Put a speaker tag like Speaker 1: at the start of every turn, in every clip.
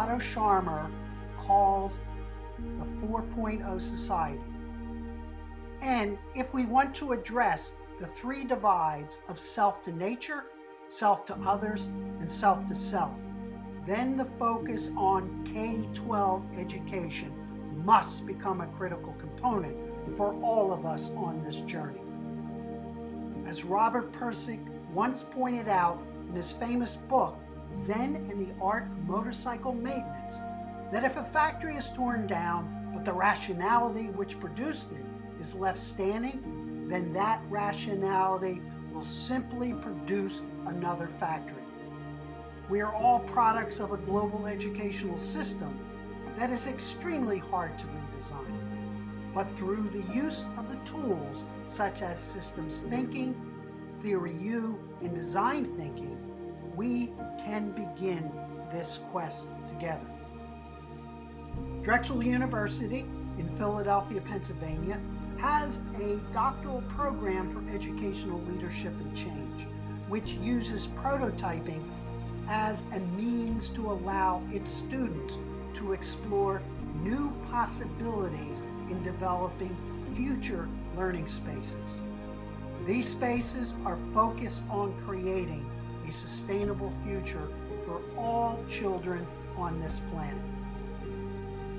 Speaker 1: Otto Scharmer calls the 4.0 society. And if we want to address the three divides of self to nature, self to others, and self to self, then the focus on K-12 education must become a critical component for all of us on this journey. As Robert Pirsig once pointed out in his famous book, Zen and the Art of Motorcycle Maintenance, that if a factory is torn down, but the rationality which produced it is left standing, then that rationality will simply produce another factory. We are all products of a global educational system that is extremely hard to redesign. But through the use of the tools such as systems thinking, theory U, and design thinking, we can begin this quest together. Drexel University in Philadelphia, Pennsylvania, has a doctoral program for educational leadership and change, which uses prototyping as a means to allow its students to explore new possibilities in developing future learning spaces. These spaces are focused on creating a sustainable future for all children on this planet.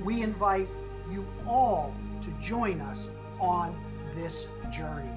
Speaker 1: We invite you all to join us on this journey.